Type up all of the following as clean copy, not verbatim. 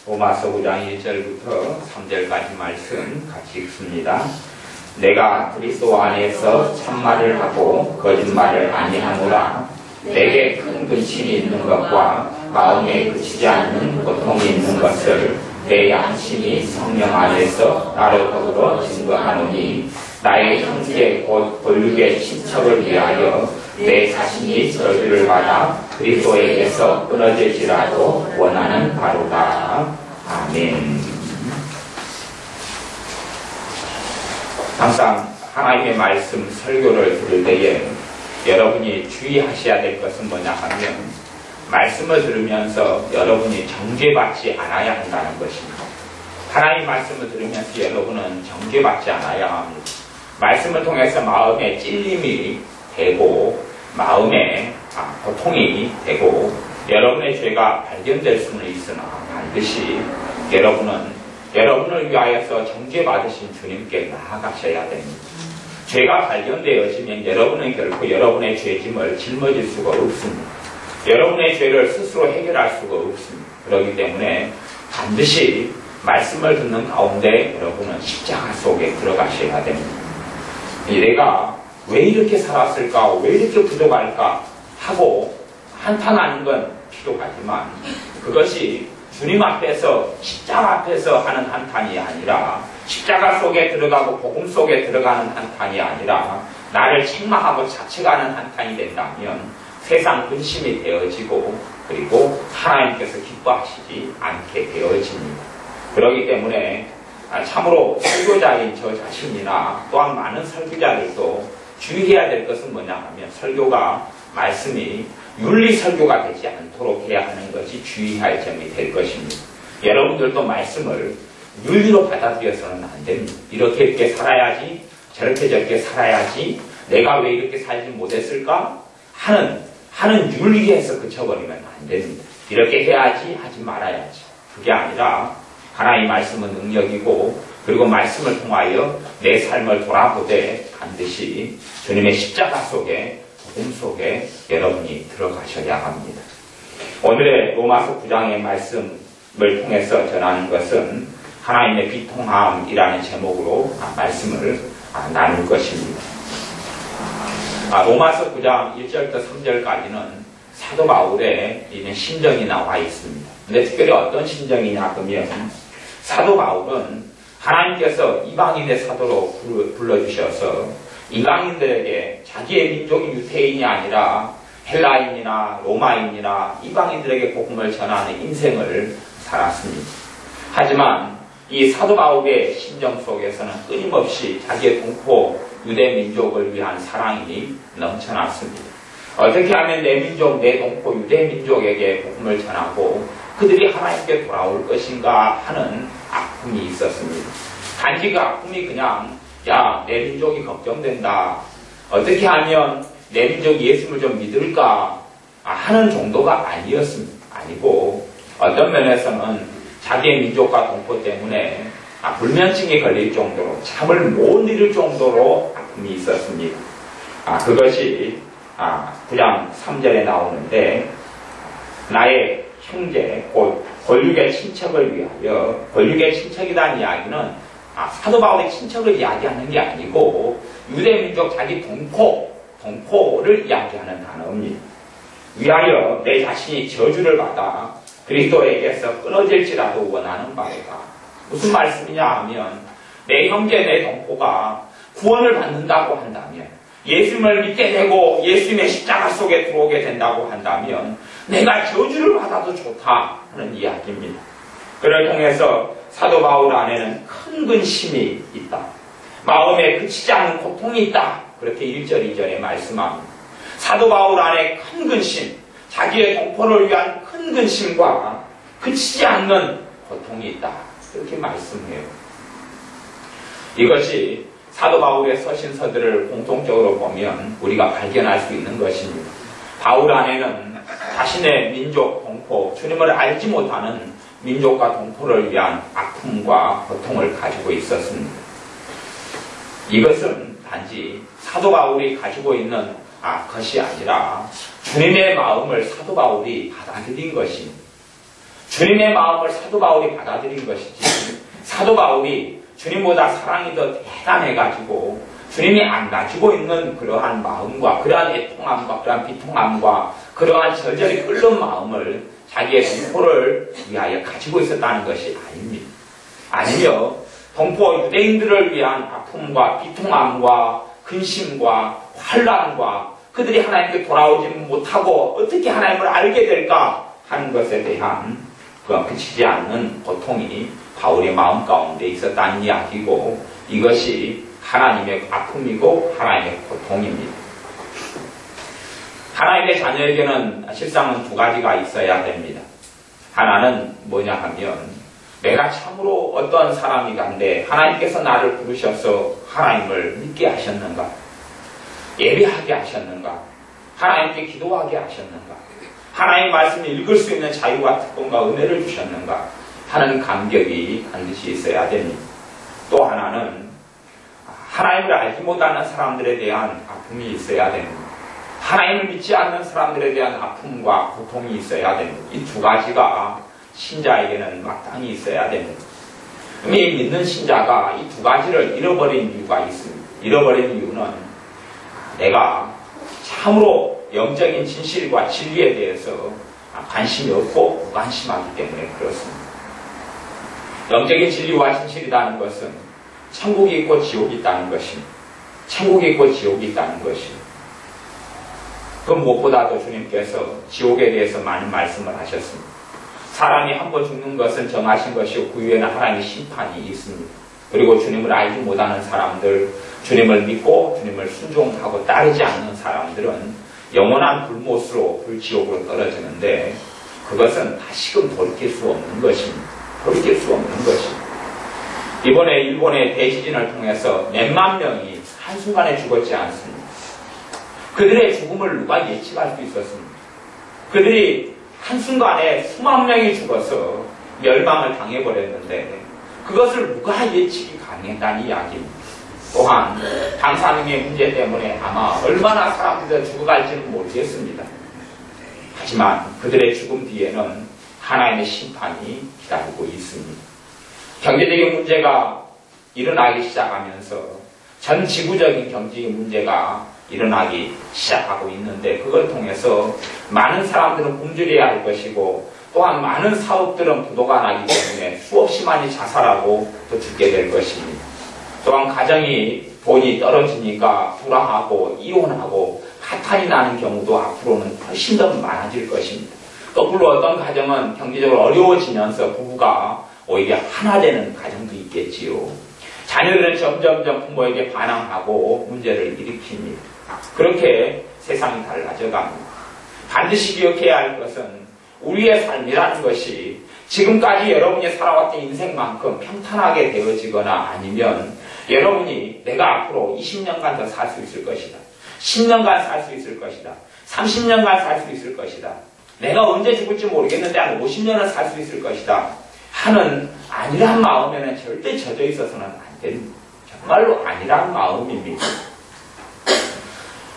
로마서 9장 1절부터 3절까지 말씀 같이 읽습니다. 내가 그리스도 안에서 참말을 하고 거짓말을 아니하노라. 내게 큰 근심이 있는 것과 마음에 그치지 않는 고통이 있는 것을 내 양심이 성령 안에서 나로 더불어 증거하노니 나의 형제 곧 본육의 친척을 위하여 내 자신이 저주를 받아 그리스도에게서 끊어질지라도 원하는 바로다. 아멘. 항상 하나님의 말씀 설교를 들을 때에 여러분이 주의하셔야 될 것은 뭐냐 하면 말씀을 들으면서 여러분이 정죄받지 않아야 한다는 것입니다. 하나님 말씀을 들으면서 여러분은 정죄받지 않아야 합니다. 말씀을 통해서 마음에 찔림이 되고 마음에 고통이 되고 여러분의 죄가 발견될 수는 있으나 반드시 여러분을 위하여서 정죄받으신 주님께 나아가셔야 됩니다. 죄가 발견되어지면 여러분은 결코 여러분의 죄짐을 짊어질 수가 없습니다. 여러분의 죄를 스스로 해결할 수가 없습니다. 그렇기 때문에 반드시 말씀을 듣는 가운데 여러분은 십자가 속에 들어가셔야 됩니다. 내가 왜 이렇게 살았을까? 왜 이렇게 부족할까? 하고 한탄하는 건 필요하지만 그것이 주님 앞에서 십자가 앞에서 하는 한탄이 아니라 십자가 속에 들어가고 복음 속에 들어가는 한탄이 아니라 나를 책망하고 자책하는 한탄이 된다면 세상 근심이 되어지고 그리고 하나님께서 기뻐하시지 않게 되어집니다. 그렇기 때문에 참으로 설교자인 저 자신이나 또한 많은 설교자들도 주의해야 될 것은 뭐냐 하면 설교가 말씀이 윤리 설교가 되지 않도록 해야 하는 것이 주의할 점이 될 것입니다. 여러분들도 말씀을 윤리로 받아들여서는 안 됩니다. 이렇게 살아야지 저렇게 살아야지 내가 왜 이렇게 살지 못했을까 하는 윤리에서 그쳐버리면 안 됩니다. 이렇게 해야지 하지 말아야지. 그게 아니라 하나님의 말씀은 능력이고 그리고 말씀을 통하여 내 삶을 돌아보되 반드시 주님의 십자가 속에 복음 속에 여러분이 들어가셔야 합니다. 오늘의 로마서 9장의 말씀을 통해서 전하는 것은 하나님의 비통함이라는 제목으로 말씀을 나눌 것입니다. 로마서 9장 1절부터 3절까지는 사도 바울의 심정이 나와 있습니다. 근데 특별히 어떤 심정이냐 하면 사도 바울은 하나님께서 이방인의 사도로 불러주셔서 이방인들에게 자기의 민족이 유태인이 아니라 헬라인이나 로마인이나 이방인들에게 복음을 전하는 인생을 살았습니다. 하지만 이 사도 바울의 심정 속에서는 끊임없이 자기의 동포 유대 민족을 위한 사랑이 넘쳐났습니다. 어떻게 하면 내 민족, 내 동포 유대 민족에게 복음을 전하고 그들이 하나님께 돌아올 것인가 하는 아픔이 있었습니다. 단지 그 아픔이 그냥 내 민족이 걱정된다. 어떻게 하면 내 민족이 예수를 좀 믿을까 하는 정도가 아니고 어떤 면에서는 자기의 민족과 동포 때문에 불면증이 걸릴 정도로 잠을 못 이룰 정도로 아픔이 있었습니다. 그것이 9장 3절에 나오는데 나의 형제 곧 권륙의 친척을 위하여 권륙의 친척이라는 이야기는 사도 바울의 친척을 이야기하는 게 아니고 유대민족 자기 동포를 이야기하는 단어입니다. 위하여 내 자신이 저주를 받아 그리스도에게서 끊어질지라도 원하는 바로다. 무슨 말씀이냐 하면 내 형제 내 동포가 구원을 받는다고 한다면 예수님을 믿게 되고 예수님의 십자가 속에 들어오게 된다고 한다면 내가 저주를 받아도 좋다 하는 이야기입니다. 그를 통해서 사도 바울 안에는 큰 근심이 있다. 마음에 그치지 않는 고통이 있다. 그렇게 1절 2절에 말씀합니다. 사도 바울 안에 큰 근심, 자기의 동포를 위한 큰 근심과 그치지 않는 고통이 있다. 그렇게 말씀해요. 이것이 사도 바울의 서신서들을 공통적으로 보면 우리가 발견할 수 있는 것입니다. 바울 안에는 자신의 민족, 동포, 주님을 알지 못하는 민족과 동포를 위한 아픔과 고통을 가지고 있었습니다. 이것은 단지 사도 바울이 가지고 있는 것이 아니라 주님의 마음을 사도 바울이 받아들인 것입니다. 주님의 마음을 사도 바울이 받아들인 것이지, 사도 바울이 주님보다 사랑이 더 대단해가지고 주님이 안 가지고 있는 그러한 마음과 그러한 애통함과 그러한 비통함과 그러한 절절히 끓는 마음을 자기의 동포를 위하여 가지고 있었다는 것이 아닙니다. 아니며 동포 유대인들을 위한 아픔과 비통함과 근심과 환란과 그들이 하나님께 돌아오지 못하고 어떻게 하나님을 알게 될까 하는 것에 대한 그치지 않는 고통이 바울의 마음 가운데 있었다는 이야기고, 이것이 하나님의 아픔이고 하나님의 고통입니다. 하나님의 자녀에게는 실상은 두 가지가 있어야 됩니다. 하나는 뭐냐 하면, 내가 참으로 어떤 사람이 간데 하나님께서 나를 부르셔서 하나님을 믿게 하셨는가, 예배하게 하셨는가, 하나님께 기도하게 하셨는가, 하나님의 말씀을 읽을 수 있는 자유와 특권과 은혜를 주셨는가 하는 감격이 반드시 있어야 됩니다. 또 하나는 하나님을 알지 못하는 사람들에 대한 아픔이 있어야 됩니다. 하나님을 믿지 않는 사람들에 대한 아픔과 고통이 있어야 됩니다. 이 두 가지가 신자에게는 마땅히 있어야 됩니다. 이 믿는 신자가 이 두 가지를 잃어버린 이유가 있습니다. 잃어버린 이유는 내가 참으로 영적인 진실과 진리에 대해서 관심이 없고 무관심하기 때문에 그렇습니다. 영적인 진리와 진실이라는 것은 천국이 있고 지옥이 있다는 것입니다. 천국이 있고 지옥이 있다는 것입니다. 그 무엇보다도 주님께서 지옥에 대해서 많은 말씀을 하셨습니다. 사람이 한 번 죽는 것은 정하신 것이고 그 위에는 하나님의 심판이 있습니다. 그리고 주님을 알지 못하는 사람들, 주님을 믿고 주님을 순종하고 따르지 않는 사람들은 영원한 불못으로 불지옥으로 떨어지는데, 그것은 다시금 돌이킬 수 없는 것입니다. 돌이킬 수 없는 것입니다. 이번에 일본의 대지진을 통해서 몇만 명이 한순간에 죽었지 않습니다. 그들의 죽음을 누가 예측할 수 있었습니까? 그들이 한순간에 수만 명이 죽어서 멸망을 당해버렸는데 그것을 누가 예측이 가능했다는 이야기입니다. 또한 방사능의 문제 때문에 아마 얼마나 사람들이 죽어갈지는 모르겠습니다. 하지만 그들의 죽음 뒤에는 하나님의 심판이 기다리고 있습니다. 경제적인 문제가 일어나기 시작하면서 전 지구적인 경제적인 문제가 일어나기 시작하고 있는데, 그걸 통해서 많은 사람들은 굶주려야 할 것이고 또한 많은 사업들은 부도가 나기 때문에 수없이만이 자살하고 또 죽게 될 것입니다. 또한 가정이 돈이 떨어지니까 불화하고 이혼하고 파탄이 나는 경우도 앞으로는 훨씬 더 많아질 것입니다. 거꾸로 어떤 가정은 경제적으로 어려워지면서 부부가 오히려 하나 되는 가정도 있겠지요. 자녀들은 점점점 부모에게 반항하고 문제를 일으킵니다. 그렇게 세상이 달라져 갑니다. 반드시 기억해야 할 것은 우리의 삶이라는 것이 지금까지 여러분이 살아왔던 인생만큼 평탄하게 되어지거나 아니면 여러분이 내가 앞으로 20년간 더 살 수 있을 것이다, 10년간 살 수 있을 것이다, 30년간 살 수 있을 것이다, 내가 언제 죽을지 모르겠는데 한 50년은 살 수 있을 것이다 하는 아니란 마음에는 절대 젖어 있어서는 안 됩니다. 정말로 아니란 마음입니다.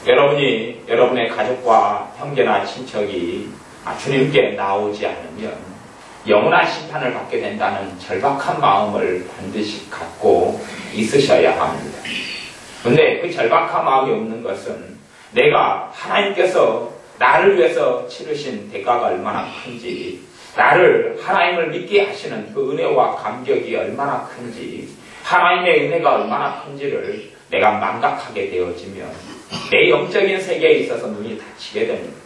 여러분이 여러분의 가족과 형제나 친척이 주님께 나오지 않으면 영원한 심판을 받게 된다는 절박한 마음을 반드시 갖고 있으셔야 합니다. 그런데 그 절박한 마음이 없는 것은 내가 하나님께서 나를 위해서 치르신 대가가 얼마나 큰지, 나를 하나님을 믿게 하시는 그 은혜와 감격이 얼마나 큰지, 하나님의 은혜가 얼마나 큰지를 내가 망각하게 되어지면 내 영적인 세계에 있어서 눈이 닫히게 됩니다.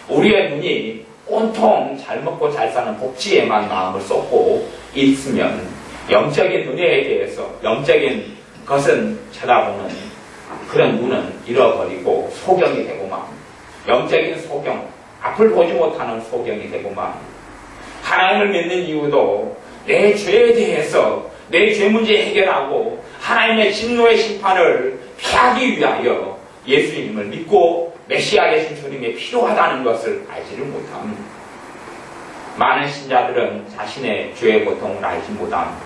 우리의 눈이 온통 잘 먹고 잘 사는 복지에만 마음을 쏟고 있으면 영적인 은혜에 대해서, 영적인 것은 쳐다보는 그런 눈은 잃어버리고 소경이 되고 맙니다. 영적인 소경, 앞을 보지 못하는 소경이 되고 맙니다. 하나님을 믿는 이유도 내 죄에 대해서 내 죄 문제 해결하고 하나님의 진노의 심판을 피하기 위하여 예수님을 믿고 메시아 되신 주님이 필요하다는 것을 알지를 못합니다. 많은 신자들은 자신의 죄의 고통을 알지 못합니다.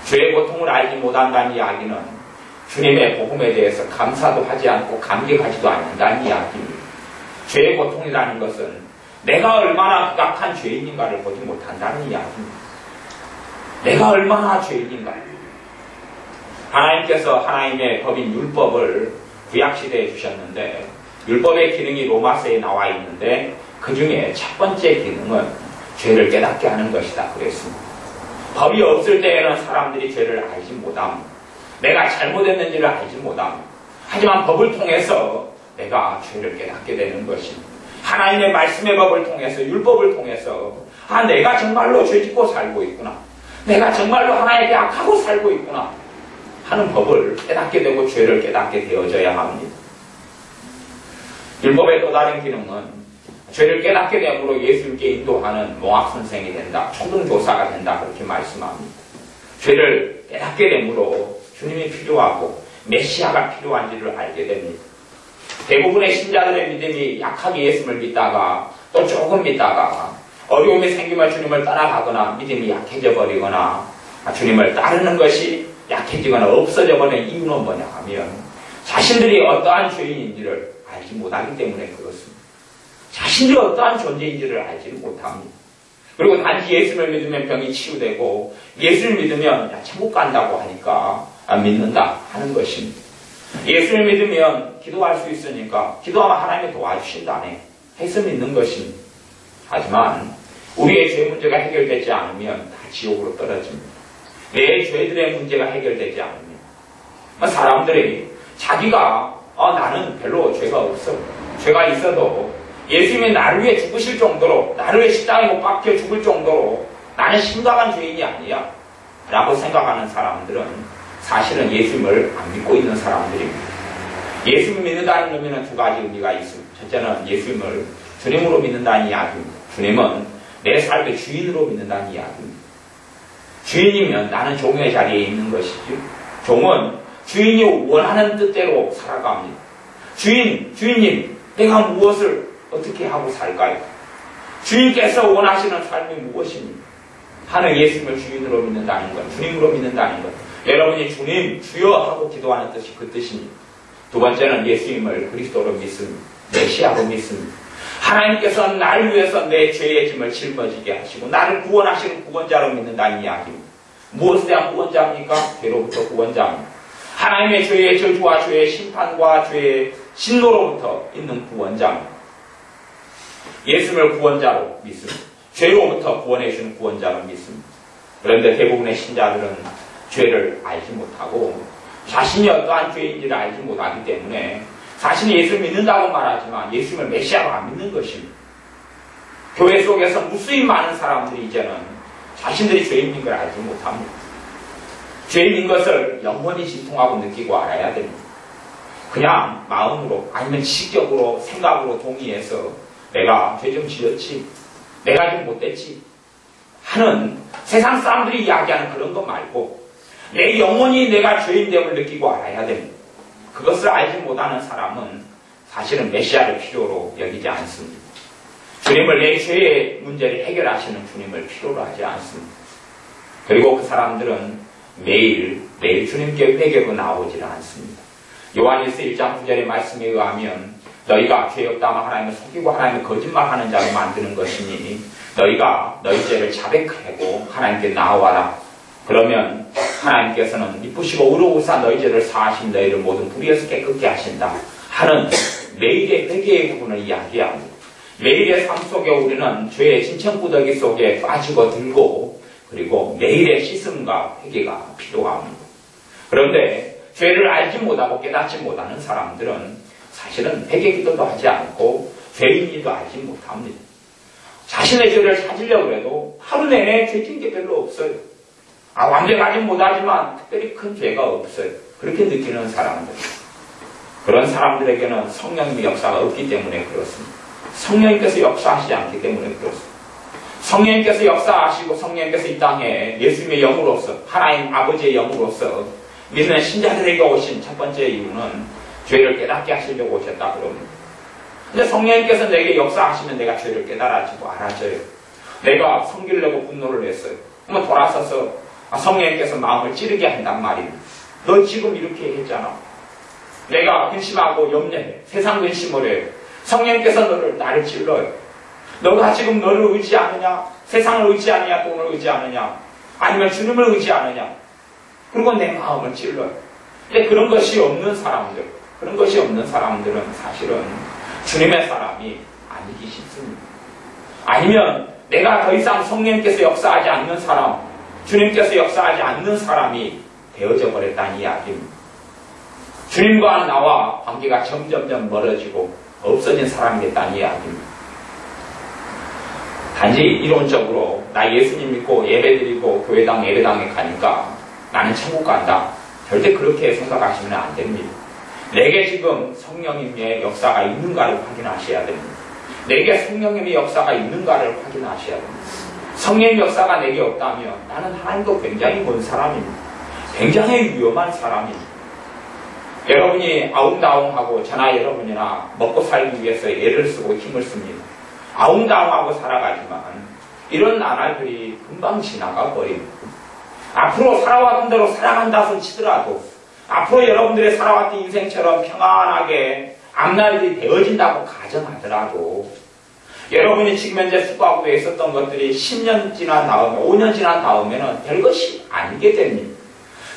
죄의 고통을 알지 못한다는 이야기는 주님의 복음에 대해서 감사도 하지 않고 감격하지도 않는다는 이야기입니다. 죄의 고통이라는 것은 내가 얼마나 극악한 죄인인가를 보지 못한다는 이야기입니다. 내가 얼마나 죄인인가. 하나님께서 하나님의 법인 율법을 구약시대에 주셨는데 율법의 기능이 로마서에 나와 있는데 그 중에 첫 번째 기능은 죄를 깨닫게 하는 것이다 그랬습니다. 법이 없을 때에는 사람들이 죄를 알지 못합니다. 내가 잘못했는지를 알지 못합니다. 하지만 법을 통해서 내가 죄를 깨닫게 되는 것입니다. 하나님의 말씀의 법을 통해서 율법을 통해서 내가 정말로 죄짓고 살고 있구나. 내가 정말로 하나님께 악하고 살고 있구나 하는 법을 깨닫게 되고 죄를 깨닫게 되어져야 합니다. 율법의 또 다른 기능은 죄를 깨닫게 됨으로 예수님께 인도하는 몽학선생이 된다. 초등교사가 된다. 그렇게 말씀합니다. 죄를 깨닫게 됨으로 주님이 필요하고 메시아가 필요한지를 알게 됩니다. 대부분의 신자들의 믿음이 약하게 예수님을 믿다가 또 조금 믿다가 어려움이 생기면 주님을 따라가거나 믿음이 약해져 버리거나 주님을 따르는 것이 약해지거나 없어져 버리는 이유는 뭐냐 하면 자신들이 어떠한 죄인인지를 알지 못하기 때문에 그렇습니다. 자신들이 어떠한 존재인지를 알지를 못합니다. 그리고 단지 예수를 믿으면 병이 치유되고 예수를 믿으면 천국 간다고 하니까 믿는다 하는 것입니다. 예수를 믿으면 기도할 수 있으니까 기도하면 하나님이 도와주신다네 해서 믿는 것입니다. 하지만 우리의 죄 문제가 해결되지 않으면 다 지옥으로 떨어집니다. 내 죄들의 문제가 해결되지 않으면 사람들이 자기가 나는 별로 죄가 없어. 죄가 있어도 예수님이 나를 위해 죽으실 정도로 나를 위해 십자가에 못 박혀 죽을 정도로 나는 심각한 죄인이 아니야 라고 생각하는 사람들은 사실은 예수님을 안 믿고 있는 사람들입니다. 예수님을 믿는다는 의미는 두 가지 의미가 있습니다. 첫째는 예수님을 주님으로 믿는다는 이야기입니다. 주님은 내 삶의 주인으로 믿는다는 이야기입니다. 주인이면 나는 종의 자리에 있는 것이죠. 종은 주인이 원하는 뜻대로 살아갑니다. 주인님, 내가 무엇을 어떻게 하고 살까요? 주인께서 원하시는 삶이 무엇입니까? 하는 예수님을 주인으로 믿는다는 것, 주님으로 믿는다는 것. 여러분이 주님, 주여 하고 기도하는 뜻이 그 뜻입니다. 두 번째는 예수님을 그리스도로 믿습니다. 메시아로 믿습니다. 하나님께서 나를 위해서 내 죄의 짐을 짊어지게 하시고 나를 구원하시는 구원자로 믿는다는 이야기입니다. 무엇에 대한 구원자입니까? 죄로부터 구원자입니다. 하나님의 죄의 저주와 죄의 심판과 죄의 진노로부터 있는 구원자입니다. 예수님을 구원자로 믿습니다. 죄로부터 구원해주는 구원자로 믿습니다. 그런데 대부분의 신자들은 죄를 알지 못하고 자신이 어떠한 죄인지를 알지 못하기 때문에 자신이 예수를 믿는다고 말하지만 예수님을 메시아로 안 믿는 것입니다. 교회 속에서 무수히 많은 사람들이 이제는 자신들이 죄인인 걸 알지 못합니다. 죄인인 것을 영원히 진통하고 느끼고 알아야 됩니다. 그냥 마음으로 아니면 지식적으로 생각으로 동의해서 내가 죄 좀 지었지, 내가 좀 못됐지 하는 세상 사람들이 이야기하는 그런 것 말고 내 영혼이 내가 죄인됨을 느끼고 알아야 됩니다. 그것을 알지 못하는 사람은 사실은 메시아를 필요로 여기지 않습니다. 주님을 내 죄의 문제를 해결하시는 주님을 필요로 하지 않습니다. 그리고 그 사람들은 매일 주님께 회개로 나오질 않습니다. 요한일서 1장 9절의 말씀에 의하면 너희가 죄 없다면 하나님을 속이고 하나님을 거짓말하는 자로 만드는 것이니 너희가 너희 죄를 자백하고 하나님께 나아와라. 그러면 하나님께서는 미쁘시고 의로우사 너희 죄를 사하신 너희를 모든 불의에서 깨끗게 하신다 하는 매일의 회개의 부분을 이야기합니다. 매일의 삶 속에 우리는 죄의 진천구더기 속에 빠지고 들고 그리고 매일의 씻음과 회개가 필요합니다. 그런데 죄를 알지 못하고 깨닫지 못하는 사람들은 사실은 회개 기도도 하지 않고 죄인이도 알지 못합니다. 자신의 죄를 찾으려고 해도 하루 내내 죄진 게 별로 없어요. 완벽하지 못하지만 특별히 큰 죄가 없어요. 그렇게 느끼는 사람들. 그런 사람들에게는 성령님의 역사가 없기 때문에 그렇습니다. 성령님께서 역사하시지 않기 때문에 그렇습니다. 성령님께서 역사하시고 성령님께서 이 땅에 예수님의 영으로서 하나님 아버지의 영으로서 믿는 신자들에게 오신 첫 번째 이유는 죄를 깨닫게 하시려고 오셨다 그럽니다. 근데 성령님께서 내게 역사하시면 내가 죄를 깨달아지고 알아져요. 내가 성기려고 분노를 했어요. 그러면 돌아서서 성령님께서 마음을 찌르게 한단 말입니다. 너 지금 이렇게 했잖아. 내가 근심하고 염려해. 세상 근심을 해요. 성령님께서 나를 찔러요. 너가 지금 너를 의지하느냐? 세상을 의지하느냐? 돈을 의지하느냐? 아니면 주님을 의지하느냐? 그리고 내 마음을 찔러요. 근데 그런 것이 없는 사람들은 사실은 주님의 사람이 아니기 쉽습니다. 아니면 내가 더 이상 성령님께서 역사하지 않는 사람, 주님께서 역사하지 않는 사람이 되어져 버렸다는 이야기입니다. 주님과 나와 관계가 점점 멀어지고 없어진 사람이 됐다는 이야기입니다. 단지 이론적으로 나 예수님 믿고 예배드리고 교회당 예배당에 가니까 나는 천국 간다. 절대 그렇게 생각하시면 안 됩니다. 내게 지금 성령님의 역사가 있는가를 확인하셔야 됩니다. 내게 성령님의 역사가 있는가를 확인하셔야 됩니다. 성령의 역사가 내게 없다면 나는 하나님도 굉장히 먼 사람입니다. 굉장히 위험한 사람입니다. 여러분이 아웅다웅하고 저나 여러분이나 먹고 살기 위해서 애를 쓰고 힘을 씁니다. 아웅다웅하고 살아가지만 이런 나날들이 금방 지나가 버립니다. 앞으로 살아왔던 대로 살아간다 손 치더라도 앞으로 여러분들의 살아왔던 인생처럼 평안하게 앞날이 되어진다고 가정하더라도 여러분이 지금 현재 수고하고 있었던 것들이 10년 지난 다음에 5년 지난 다음에는 별것이 아니게 됩니다.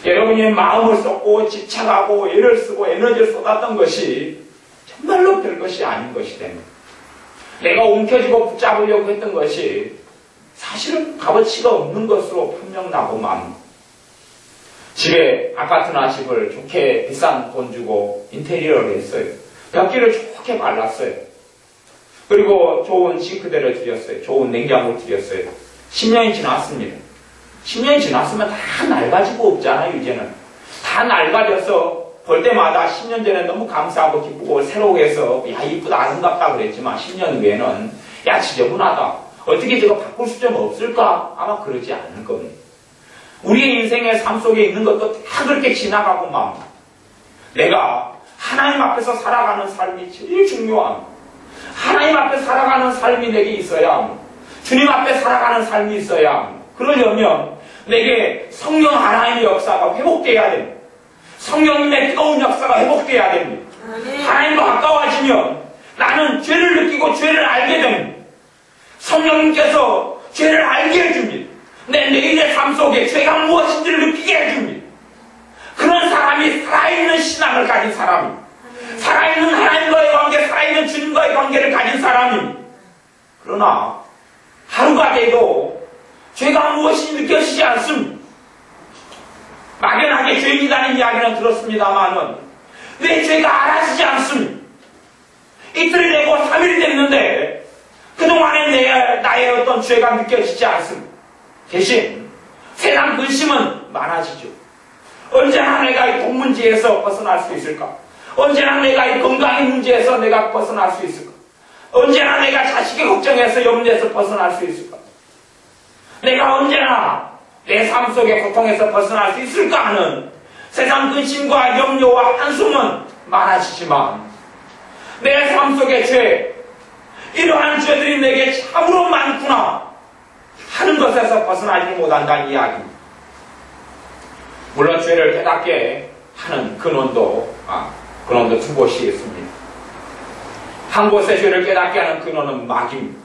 여러분이 마음을 쏟고 집착하고 애를 쓰고 에너지를 쏟았던 것이 정말로 별것이 아닌 것이 됩니다. 내가 움켜쥐고 붙잡으려고 했던 것이 사실은 값어치가 없는 것으로 판명나고 맙니다. 집에 아파트나 집을 좋게 비싼 돈 주고 인테리어를 했어요. 벽지를 좋게 발랐어요. 그리고 좋은 싱크대를 드렸어요. 좋은 냉장고를 드렸어요. 10년이 지났습니다. 10년이 지났으면 다 낡아지고 없잖아요. 이제는 다 낡아져서 볼 때마다 10년 전에 너무 감사하고 기쁘고 새로 해서 야 이쁘다 아름답다 그랬지만 10년 후에는 야 지저분하다. 어떻게 저거 바꿀 수 좀 없을까? 아마 그러지 않을 겁니다. 우리의 인생의 삶 속에 있는 것도 다 그렇게 지나가고 맙니다. 내가 하나님 앞에서 살아가는 삶이 제일 중요합니다. 하나님 앞에 살아가는 삶이 내게 있어야 합니다. 주님 앞에 살아가는 삶이 있어야 합니다. 그러려면 내게 성령 하나님의 역사가 회복돼야 됩니다. 성령님의 뜨거운 역사가 회복돼야 됩니다. 하나님과 가까워지면 나는 죄를 느끼고 죄를 알게 됩니다. 성령님께서 죄를 알게 해줍니다. 내 내일의 삶 속에 죄가 무엇인지를 느끼게 해줍니다. 그런 사람이 살아있는 신앙을 가진 사람입니다. 살아있는 하나님과의 관계, 살아있는 주님과의 관계를 가진 사람입니다. 그러나 하루가 돼도 죄가 무엇인지 느껴지지 않습니다. 막연하게 죄인이라는 이야기는 들었습니다만은 내 죄가 알아지지 않습니다. 이틀이 되고 3일이 됐는데 그동안에 나의 어떤 죄가 느껴지지 않습니다. 대신 세상 근심은 많아지죠. 언제나 내가 이 돈 문제에서 벗어날 수 있을까? 언제나 내가 이 건강의 문제에서 내가 벗어날 수 있을까? 언제나 내가 자식의 걱정에서 염려에서 벗어날 수 있을까? 내가 언제나 내 삶 속의 고통에서 벗어날 수 있을까 하는 세상 근심과 염려와 한숨은 많아지지만 내 삶 속의 죄, 이러한 죄들이 내게 참으로 많구나 하는 것에서 벗어나지 못한다는 이야기입니다. 물론 죄를 깨닫게 하는 근원도 두 곳이 있습니다. 한 곳의 죄를 깨닫게 하는 근원은 마귀입니다.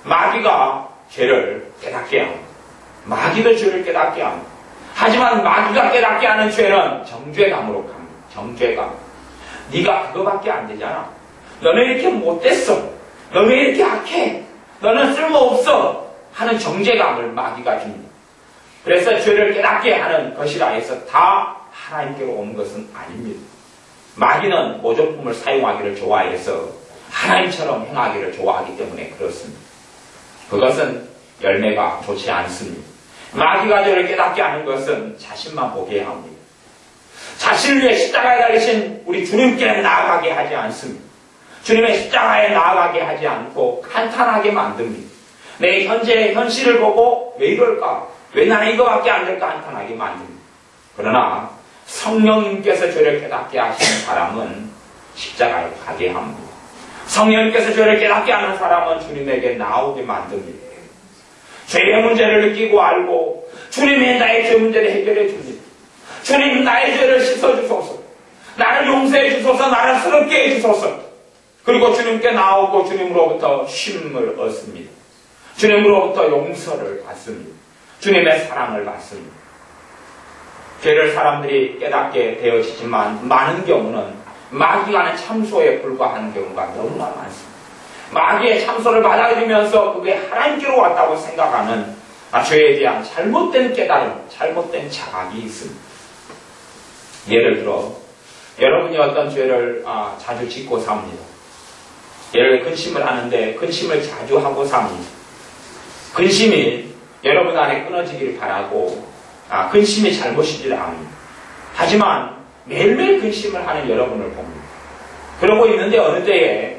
마귀가 죄를 깨닫게 합니다. 마귀도 죄를 깨닫게 합니다. 하지만 마귀가 깨닫게 하는 죄는 정죄감으로 갑니다. 정죄감. 네가 그거밖에 안 되잖아. 너는 이렇게 못됐어. 너는 이렇게 악해. 너는 쓸모없어. 하는 정죄감을 마귀가 줍니다. 그래서 죄를 깨닫게 하는 것이라 해서 다 하나님께로 오는 것은 아닙니다. 마귀는 모조품을 사용하기를 좋아해서 하나님처럼 행하기를 좋아하기 때문에 그렇습니다. 그것은 열매가 좋지 않습니다. 마귀가 죄를 깨닫게 하는 것은 자신만 보게 합니다. 자신을 위해 십자가에 달리신 우리 주님께 나아가게 하지 않습니다. 주님의 십자가에 나아가게 하지 않고 한탄하게 만듭니다. 내 현재의 현실을 보고 왜 이럴까? 왜 나는 이거밖에 안 될까? 한탄하게 만듭니다. 그러나 성령님께서 죄를 깨닫게 하시는 사람은 십자가에 가게 합니다. 성령님께서 죄를 깨닫게 하는 사람은 주님에게 나오게 만듭니다. 죄의 문제를 느끼고 알고 주님이 나의 죄 문제를 해결해 줍니다. 주님 나의 죄를 씻어주소서. 나를 용서해 주소서. 나를 새롭게 해주소서. 그리고 주님께 나오고 주님으로부터 쉼을 얻습니다. 주님으로부터 용서를 받습니다. 주님의 사랑을 받습니다. 죄를 사람들이 깨닫게 되어지지만 많은 경우는 마귀가 하는 참소에 불과하는 경우가 너무나 많습니다. 마귀의 참소를 받아들이면서 그게 하나님께로 왔다고 생각하는 죄에 대한 잘못된 깨달음, 잘못된 자각이 있습니다. 예를 들어 여러분이 어떤 죄를 자주 짓고 삽니다. 예를 들어 근심을 하는데 근심을 자주 하고 삽니다. 근심이 여러분 안에 끊어지기를 바라고 근심이 잘못이지 않습니다. 하지만 매일매일 근심을 하는 여러분을 봅니다. 그러고 있는데 어느 때에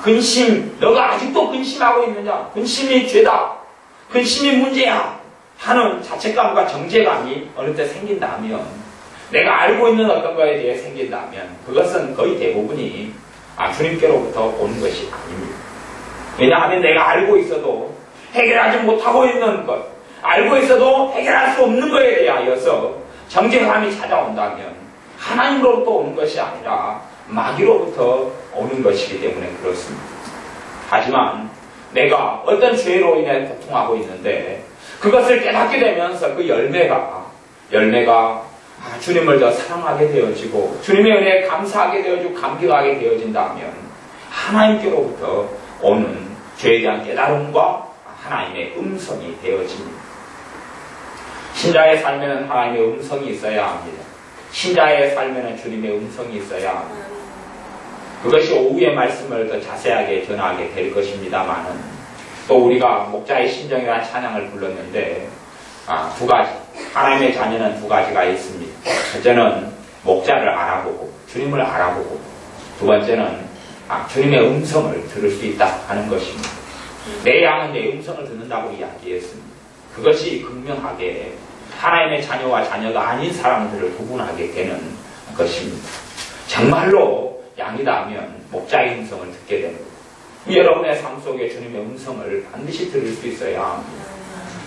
근심, 너가 아직도 근심하고 있느냐? 근심이 죄다. 근심이 문제야. 하는 자책감과 정죄감이 어느 때 생긴다면, 내가 알고 있는 어떤 거에 대해 생긴다면 그것은 거의 대부분이 주님께로부터 오는 것이 아닙니다. 왜냐하면 내가 알고 있어도 해결하지 못하고 있는 것, 알고 있어도 해결할 수 없는 것에 대하여서 정죄감이 찾아온다면 하나님으로부터 오는 것이 아니라 마귀로부터 오는 것이기 때문에 그렇습니다. 하지만 내가 어떤 죄로 인해 고통하고 있는데 그것을 깨닫게 되면서 그 열매가 주님을 더 사랑하게 되어지고 주님의 은혜에 감사하게 되어지고 감격하게 되어진다면 하나님께로부터 오는 죄에 대한 깨달음과 하나님의 음성이 되어집니다. 신자의 삶에는 하나님의 음성이 있어야 합니다. 신자의 삶에는 주님의 음성이 있어야 합니다. 그것이 오후의 말씀을 더 자세하게 전하게 될 것입니다만은 또 우리가 목자의 심정이라는 찬양을 불렀는데 두 가지, 하나님의 자녀는 두 가지가 있습니다. 첫째는 목자를 알아보고 주님을 알아보고 두 번째는 주님의 음성을 들을 수 있다 하는 것입니다. 내 양은 내 음성을 듣는다고 이야기했습니다. 그것이 극명하게 하나님의 자녀와 자녀가 아닌 사람들을 구분하게 되는 것입니다. 정말로 양이라면 목자의 음성을 듣게 됩니다. 여러분의 삶 속에 주님의 음성을 반드시 들을 수 있어야 합니다.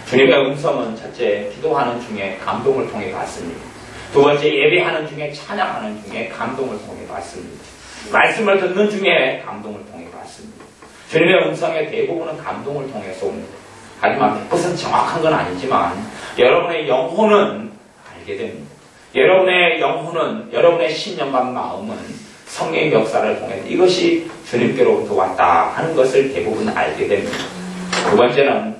주님의 음성은 첫째, 기도하는 중에 감동을 통해 받습니다. 두 번째, 예배하는 중에 찬양하는 중에 감동을 통해 받습니다. 말씀을 듣는 중에 감동을 통해 받습니다. 주님의 음성의 대부분은 감동을 통해서 옵니다. 하지만 100% 정확한 건 아니지만 여러분의 영혼은 알게 됩니다. 여러분의 영혼은, 여러분의 신념과 마음은 성령의 역사를 통해 이것이 주님께로부터 왔다 하는 것을 대부분 알게 됩니다. 두 번째는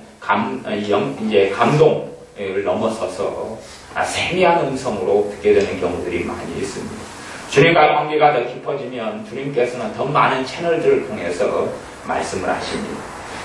감동을 넘어서서 세미한 음성으로 듣게 되는 경우들이 많이 있습니다. 주님과 관계가 더 깊어지면 주님께서는 더 많은 채널들을 통해서 말씀을 하십니다.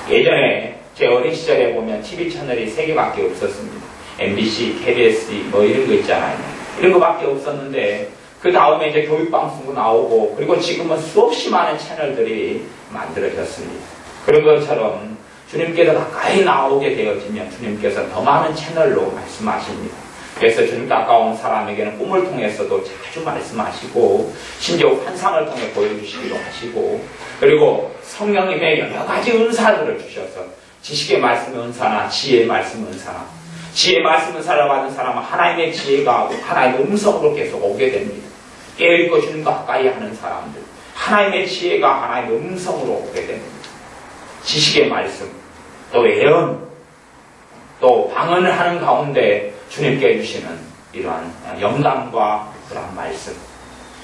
예전에 제 어린 시절에 보면 TV 채널이 3개밖에 없었습니다. MBC, KBS 이런 거 있잖아요. 이런 거밖에 없었는데 그 다음에 이제 교육방송도 나오고 그리고 지금은 수없이 많은 채널들이 만들어졌습니다. 그런 것처럼 주님께서 가까이 나오게 되어지면 주님께서 더 많은 채널로 말씀하십니다. 그래서 주님 가까운 사람에게는 꿈을 통해서도 자주 말씀하시고 심지어 환상을 통해 보여주시기도 하시고 그리고 성령님의 여러 가지 은사들을 주셔서 지식의 말씀 은사나 지혜의 말씀 은사나 지혜의 말씀 은사를 받은 사람은 하나님의 지혜가 하나님의 음성으로 계속 오게 됩니다. 깨어있고 주님과 가까이 하는 사람들 하나님의 지혜가 하나님의 음성으로 오게 됩니다. 지식의 말씀 또 예언 또 방언을 하는 가운데 주님께 주시는 이러한 영감과 그런 말씀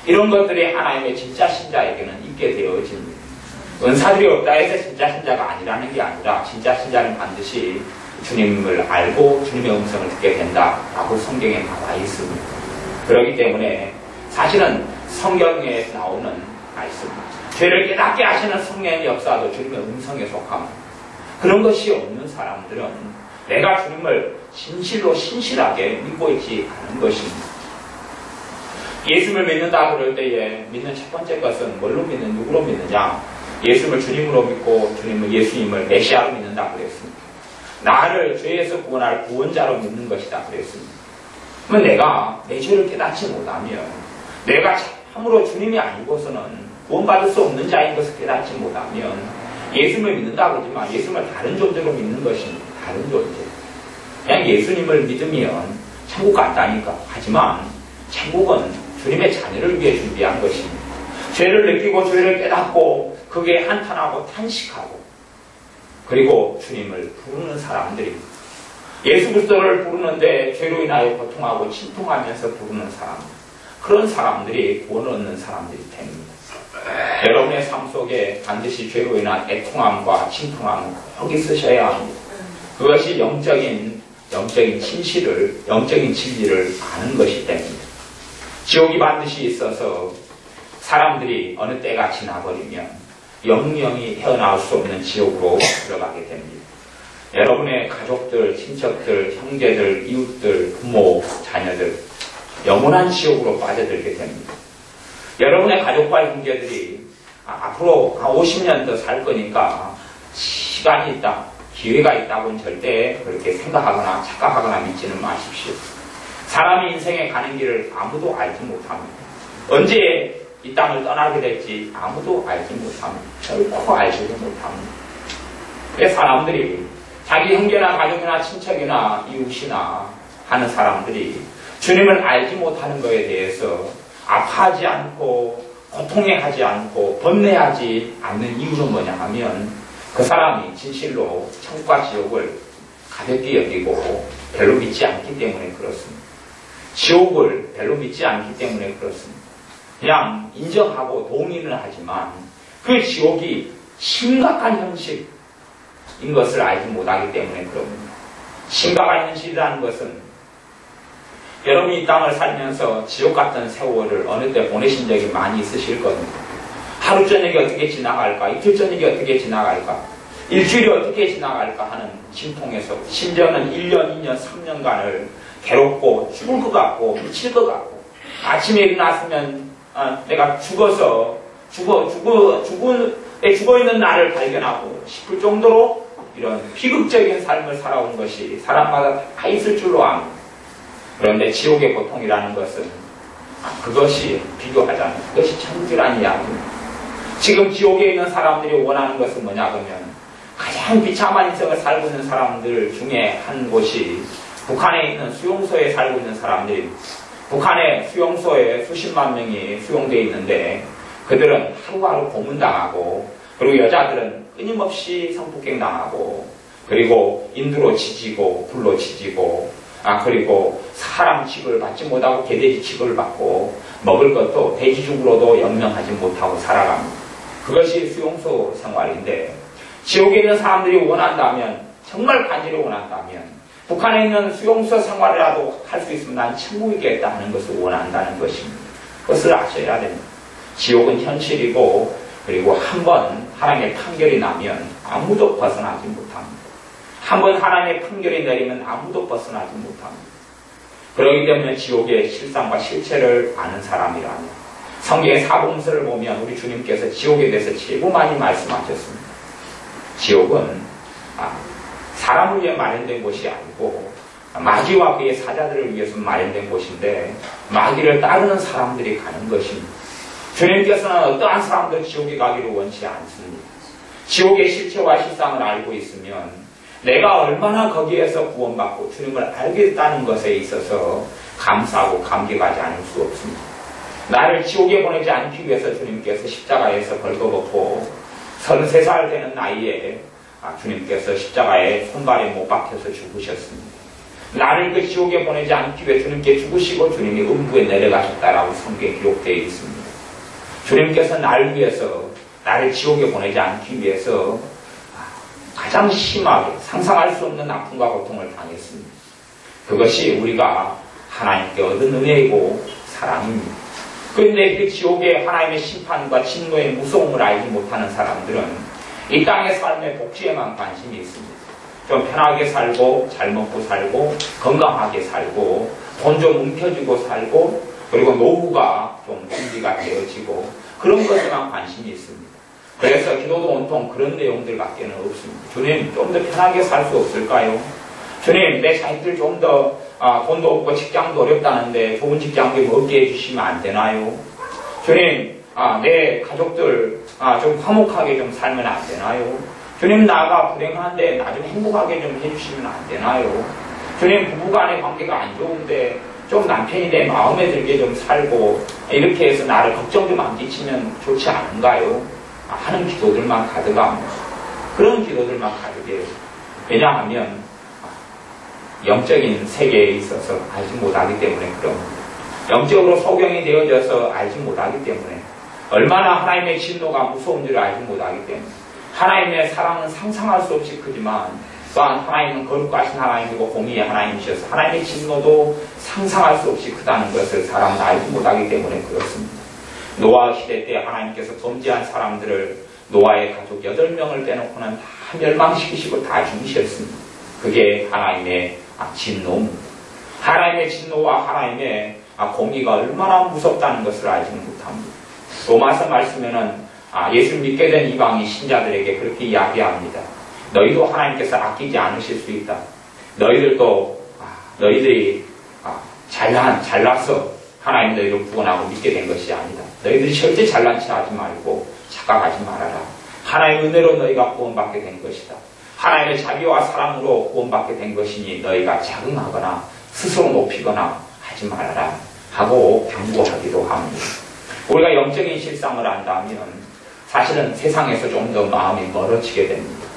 이런 것들이 하나님의 진짜 신자에게는 있게 되어집니다. 은사들이 없다 해서 진짜 신자가 아니라는 게 아니라 진짜 신자는 반드시 주님을 알고 주님의 음성을 듣게 된다라고 성경에 나와 있습니다. 그렇기 때문에 사실은 성경에 나오는 말씀 죄를 깨닫게 하시는 성령의 역사도 주님의 음성에 속합니다. 그런 것이 없는 사람들은 내가 주님을 진실로 신실하게 믿고 있지 않은 것입니다. 예수를 믿는다 그럴 때에 믿는 첫 번째 것은 뭘로 믿는 누구로 믿느냐? 예수를 주님으로 믿고 예수님을 메시아로 믿는다 그랬습니다. 나를 죄에서 구원할 구원자로 믿는 것이다 그랬습니다. 그러면 내가 내 죄를 깨닫지 못하면 내가 참으로 주님이 아니고서는 구원받을 수 없는 자인 것을 깨닫지 못하면 예수를 믿는다 그러지만 예수를 다른 존재로 믿는 것입니다. 다른 존재. 그냥 예수님을 믿으면 천국 간다니까. 하지만 천국은 주님의 자녀를 위해 준비한 것입니다. 죄를 느끼고 죄를 깨닫고 그게 한탄하고 탄식하고 그리고 주님을 부르는 사람들입니다. 예수 그리스도를 부르는데 죄로 인하여 고통하고 침통하면서 부르는 사람들, 그런 사람들이 구원 얻는 사람들이 됩니다. 여러분의 삶 속에 반드시 죄로 인한 애통함과 침통함은 꼭 있으셔야 합니다. 그것이 영적인 진실을, 영적인 진리를 아는 것이 됩니다. 지옥이 반드시 있어서 사람들이 어느 때가 지나버리면 영영이 헤어나올 수 없는 지옥으로 들어가게 됩니다. 여러분의 가족들, 친척들, 형제들, 이웃들, 부모, 자녀들 영원한 지옥으로 빠져들게 됩니다. 여러분의 가족과 형제들이 앞으로 한 50년 더 살 거니까 시간이 있다, 기회가 있다고는 절대 그렇게 생각하거나 착각하거나 믿지는 마십시오. 사람이 인생에 가는 길을 아무도 알지 못합니다. 언제 이 땅을 떠나게 될지 아무도 알지 못합니다. 결코 알지도 못합니다. 그래서 사람들이 자기 형제나 가족이나 친척이나 이웃이나 하는 사람들이 주님을 알지 못하는 것에 대해서 아파하지 않고 고통해하지 않고 번뇌하지 않는 이유는 뭐냐 하면 그 사람이 진실로 천국과 지옥을 가볍게 여기고 별로 믿지 않기 때문에 그렇습니다. 지옥을 별로 믿지 않기 때문에 그렇습니다. 그냥 인정하고 동의는 하지만 그 지옥이 심각한 현실인 것을 알지 못하기 때문에 그럽니다. 심각한 현실이라는 것은 여러분이 이 땅을 살면서 지옥 같은 세월을 어느 때 보내신 적이 많이 있으실 겁니다. 하루 저녁이 어떻게 지나갈까? 이틀 저녁이 어떻게 지나갈까? 일주일이 어떻게 지나갈까 하는 심통에서 심지어는 1년, 2년, 3년간을 괴롭고 죽을 것 같고 미칠 것 같고 아침에 일어났으면 내가 죽어 있는 나를 발견하고 싶을 정도로 이런 비극적인 삶을 살아온 것이 사람마다 다 있을 줄로 압니다. 그런데 지옥의 고통이라는 것은 그것이 비교하자면 그것이 천국이라는 이야기입니다. 지금 지옥에 있는 사람들이 원하는 것은 뭐냐 그러면 가장 비참한 인생을 살고 있는 사람들 중에 한 곳이 북한에 있는 수용소에 살고 있는 사람들입니다. 북한의 수용소에 수십만 명이 수용되어 있는데 그들은 하루하루 고문당하고 그리고 여자들은 끊임없이 성폭행당하고 그리고 인두로 지지고 불로 지지고 그리고 사람 취급을 받지 못하고 개돼지 취급을 받고 먹을 것도 돼지죽으로도 영명하지 못하고 살아갑니다. 그것이 수용소 생활인데 지옥에 있는 사람들이 원한다면 정말 간절히 원한다면 북한에 있는 수용소 생활이라도 할 수 있으면 난 천국이겠다 하는 것을 원한다는 것입니다. 그것을 아셔야 됩니다. 지옥은 현실이고 그리고 한번 하나님의 판결이 나면 아무도 벗어나지 못합니다. 한번 하나님의 판결이 내리면 아무도 벗어나지 못합니다. 그렇기 때문에 지옥의 실상과 실체를 아는 사람이라면 성경의 사복음서를 보면 우리 주님께서 지옥에 대해서 제일 많이 말씀하셨습니다. 지옥은 사람을 위해 마련된 곳이 아니고 마귀와 그의 사자들을 위해서 마련된 곳인데 마귀를 따르는 사람들이 가는 것입니다. 주님께서는 어떠한 사람도 지옥에 가기를 원치 않습니다. 지옥의 실체와 실상을 알고 있으면 내가 얼마나 거기에서 구원받고 주님을 알겠다는 것에 있어서 감사하고 감격하지 않을 수 없습니다. 나를 지옥에 보내지 않기 위해서 주님께서 십자가에서 벌거벗고 33살 되는 나이에 주님께서 십자가에 손발에 못 박혀서 죽으셨습니다. 나를 그 지옥에 보내지 않기 위해 주님께 죽으시고 주님이 음부에 내려가셨다라고 성경에 기록되어 있습니다. 주님께서 나를 위해서 나를 지옥에 보내지 않기 위해서 가장 심하게 상상할 수 없는 아픔과 고통을 당했습니다. 그것이 우리가 하나님께 얻은 은혜이고 사랑입니다. 그런데 그 지옥의 하나님의 심판과 진노의 무서움을 알지 못하는 사람들은 이 땅의 삶의 복지에만 관심이 있습니다. 좀 편하게 살고 잘 먹고 살고 건강하게 살고 돈 좀 움켜쥐고 살고 그리고 노후가 좀 준비가 되어지고 그런 것에만 관심이 있습니다. 그래서 기도도 온통 그런 내용들밖에는 없습니다. 주님 좀 더 편하게 살 수 없을까요? 주님 내 자식들 좀 더 돈도 없고 직장도 어렵다는데 좋은 직장 좀 얻게 해주시면 안 되나요? 주님 내 가족들 좀 화목하게 좀 살면 안 되나요? 주님 나가 불행한데 나 좀 행복하게 좀 해주시면 안 되나요? 주님 부부간의 관계가 안 좋은데 좀 남편이 내 마음에 들게 좀 살고 이렇게 해서 나를 걱정 좀 안 끼치면 좋지 않은가요? 하는 기도들만 가득합니다. 그런 기도들만 가득해요. 왜냐하면 영적인 세계에 있어서 알지 못하기 때문에 그럽니다. 영적으로 소경이 되어져서 알지 못하기 때문에 얼마나 하나님의 진노가 무서운 줄 알지 못하기 때문에 하나님의 사랑은 상상할 수 없이 크지만 또한 하나님은 거룩하신 하나님이고 공의의 하나님이셔서 하나님의 진노도 상상할 수 없이 크다는 것을 사람은 알지 못하기 때문에 그렇습니다. 노아 시대 때 하나님께서 범죄한 사람들을 노아의 가족 8명을 빼놓고는 다 멸망시키시고 다 죽이셨습니다. 그게 하나님의 진노입니다. 하나님의 진노와 하나님의 공의가 얼마나 무섭다는 것을 알지는 못합니다. 로마서 말씀에는 예수 믿게 된 이방인 신자들에게 그렇게 이야기합니다. 너희도 하나님께서 아끼지 않으실 수 있다. 너희들이 잘나서 하나님 너희를 구원하고 믿게 된 것이 아니다. 너희들이 절대 잘난 체 하지 말고 착각하지 말아라. 하나님의 은혜로 너희가 구원받게 된 것이다. 하나님의 자비와 사랑으로 구원받게 된 것이니 너희가 자긍하거나 스스로 높이거나 하지 말아라 하고 경고하기도 합니다. 우리가 영적인 실상을 안다면 사실은 세상에서 좀 더 마음이 멀어지게 됩니다.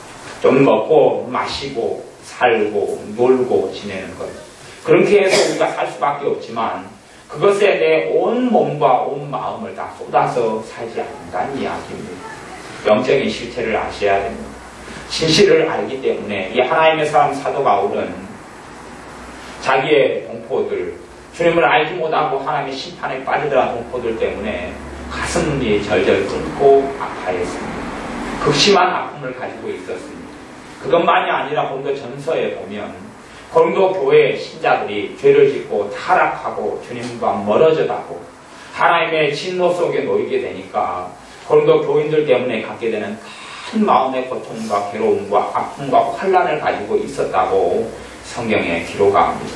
좀 먹고 마시고 살고 놀고 지내는 것. 그렇게 해서 우리가 살 수밖에 없지만 그것에 내 온 몸과 온 마음을 다 쏟아서 살지 않는다는 이야기입니다. 영적인 실체를 아셔야 됩니다. 진실을 알기 때문에 이 하나님의 사람 사도 바울은 자기의 동포들, 주님을 알지 못하고 하나님의 심판에 빠지더란 동포들 때문에 가슴이 절절 끓고 아파했습니다. 극심한 아픔을 가지고 있었습니다. 그것만이 아니라 고린도 전서에 보면 고린도 교회 신자들이 죄를 짓고 타락하고 주님과 멀어져 가고 하나님의 진노 속에 놓이게 되니까 고린도 교인들 때문에 갖게 되는 큰 마음의 고통과 괴로움과 아픔과 환난을 가지고 있었다고 성경에 기록합니다.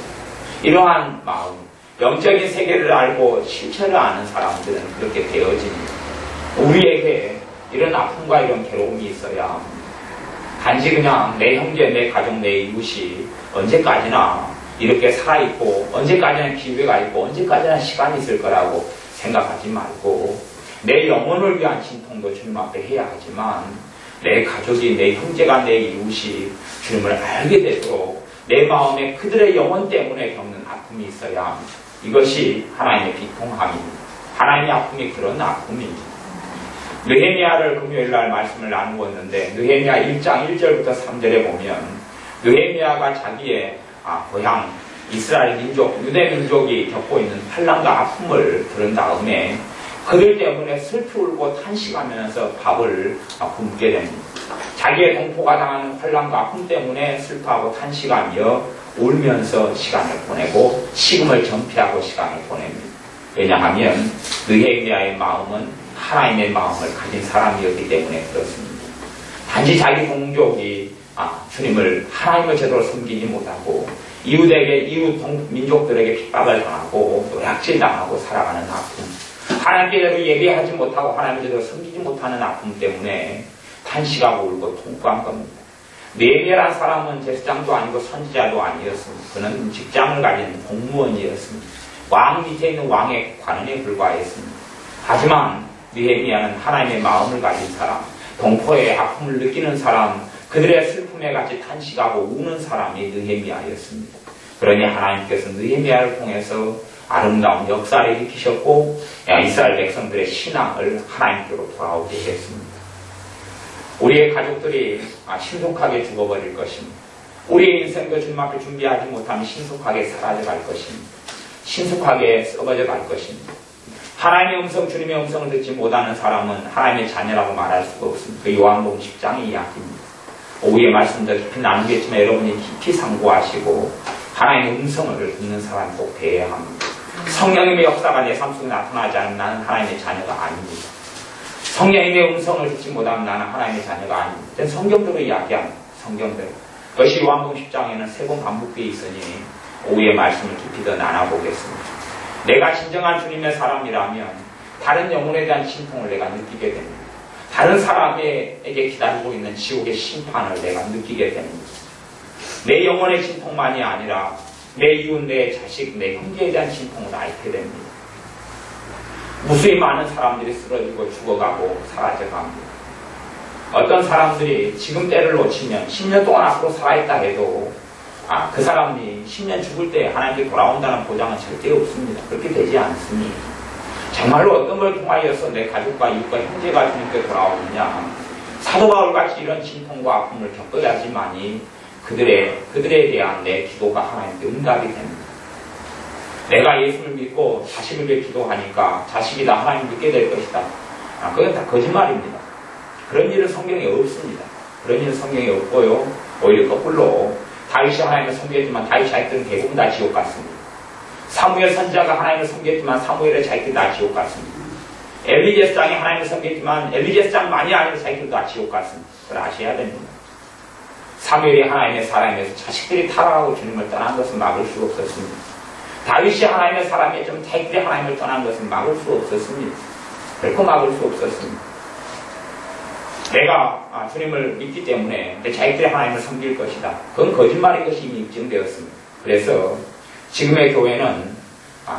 이러한 마음, 영적인 세계를 알고 실체를 아는 사람들은 그렇게 되어집니다. 우리에게 이런 아픔과 이런 괴로움이 있어야 단지 그냥 내 형제, 내 가족, 내 이웃이 언제까지나 이렇게 살아있고 언제까지나 기회가 있고 언제까지나 시간이 있을 거라고 생각하지 말고 내 영혼을 위한 진통도 주님 앞에 해야 하지만 내 가족이, 내 형제가, 내 이웃이 주님을 알게 되도록 내 마음에 그들의 영혼 때문에 겪는 아픔이 있어야 합니다. 이것이 하나님의 비통함입니다. 하나님의 아픔이 그런 아픔입니다. 느헤미야를 금요일날 말씀을 나누었는데 느헤미야 1장 1절부터 3절에 보면 느헤미야가 자기의 고향 이스라엘 민족, 유대 민족이 겪고 있는 환난과 아픔을 들은 다음에 그들 때문에 슬피 울고 탄식하면서 밥을 굶게 됩니다. 자기의 동포가 당하는 환난과 아픔 때문에 슬퍼하고 탄식하며 울면서 시간을 보내고 식음을 전폐하고 시간을 보냅니다. 왜냐하면 느헤미야의 마음은 하나님의 마음을 가진 사람이었기 때문에 그렇습니다. 단지 자기 동족이 주님을 하나님을 제대로 섬기지 못하고 이웃 민족들에게 핍박을 당하고 노략질 당하고 살아가는 아픔, 하나님께 제대로 예배하지 못하고 하나님을 제대로 섬기지 못하는 아픔 때문에 탄식하고 울고 통곡한 겁니다. 느헤미야라는 사람은 제사장도 아니고 선지자도 아니었습니다. 그는 직장을 가진 공무원이었습니다. 왕 밑에 있는 왕의 관원에 불과했습니다. 하지만 느헤미야는 하나님의 마음을 가진 사람, 동포의 아픔을 느끼는 사람, 그들의 슬픔에 같이 탄식하고 우는 사람이 느헤미야였습니다. 그러니 하나님께서 느헤미야를 통해서 아름다운 역사를 일으키셨고 이스라엘 백성들의 신앙을 하나님께로 돌아오게 했습니다. 우리의 가족들이 신속하게 죽어버릴 것입니다. 우리의 인생도 주님 앞에 준비하지 못하면 신속하게 사라져갈 것입니다. 신속하게 썩어져 갈 것입니다. 하나님의 음성, 주님의 음성을 듣지 못하는 사람은 하나님의 자녀라고 말할 수가 없습니다. 그 요한복음 10장의 이야기입니다. 오후에 말씀도 깊이 나누겠지만 여러분이 깊이 상고하시고 하나님의 음성을 듣는 사람이 꼭 되어야 합니다. 성령님의 역사가 내 삶 속에 나타나지 않으면 나는 하나님의 자녀가 아닙니다. 성령님의 음성을 듣지 못하면 나는 하나님의 자녀가 아닙니다. 성경대로 이야기합니다. 성경대로. 그것이 요한복음 10장에는 3번 반복되어 있으니 오후에 말씀을 깊이 더 나눠보겠습니다. 내가 진정한 주님의 사람이라면 다른 영혼에 대한 진통을 내가 느끼게 됩니다. 다른 사람에게 기다리고 있는 지옥의 심판을 내가 느끼게 됩니다. 내 영혼의 진통만이 아니라 내 이웃, 내 자식, 내 형제에 대한 진통을 앓게 됩니다. 무수히 많은 사람들이 쓰러지고 죽어가고 사라져갑니다. 어떤 사람들이 지금 때를 놓치면 10년 동안 앞으로 살아있다 해도 그 사람이 10년 죽을 때 하나님께 돌아온다는 보장은 절대 없습니다. 그렇게 되지 않습니다. 정말로 어떤 걸 통하여서 내 가족과 이웃과 형제가 주님께 돌아오느냐, 사도 바울같이 이런 진통과 아픔을 겪어야지만이 그들에 대한 내 기도가 하나님께 응답이 됩니다. 내가 예수를 믿고 자식을 위해 기도하니까 자식이 다 하나님 믿게 될 것이다. 그건 다 거짓말입니다. 그런 일은 성경에 없습니다. 그런 일은 성경에 없고요. 오히려 거꾸로 다윗이 하나님을 섬겼지만 다윗의 자식들은 대부분 다 지옥 갔습니다. 사무엘 선지자가 하나님을 섬겼지만 사무엘의 자식들이 다 지옥 갔습니다. 엘리제스장이 하나님을 섬겼지만 엘리제스장만이 아니라 자식들도 다 지옥 갔습니다. 그걸 아셔야 됩니다. 사무엘이 하나님의 사람에서 자식들이 타락하고 주님을 떠난 것은 막을 수 없었습니다. 다윗이 하나님의 사람이었지만 자식들이 하나님을 떠난 것은 막을 수 없었습니다. 결코 막을 수 없었습니다. 내가 주님을 믿기 때문에 내 자식들이 하나님을 섬길 것이다. 그건 거짓말인 것이 이미 입증되었습니다. 그래서 지금의 교회는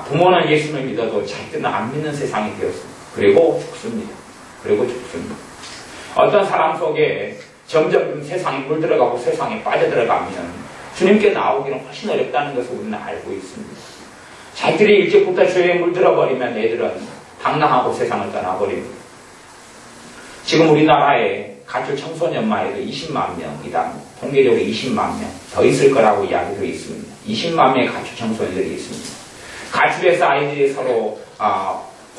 부모는 예수를 믿어도 자식들은 안 믿는 세상이 되었습니다. 그리고 죽습니다. 어떤 사람 속에 점점 세상이 물들어가고 세상에 빠져들어가면 주님께 나오기는 훨씬 어렵다는 것을 우리는 알고 있습니다. 자기들이 일찍부터 죄에 물들어버리면 애들은 당당하고 세상을 떠나버립니다. 지금 우리나라에 가출 청소년만 해도 20만 명이다. 통계적으로 20만 명 더 있을 거라고 이야기도 있습니다. 20만 명의 가출 청소년들이 있습니다. 가출해서 아이들이 서로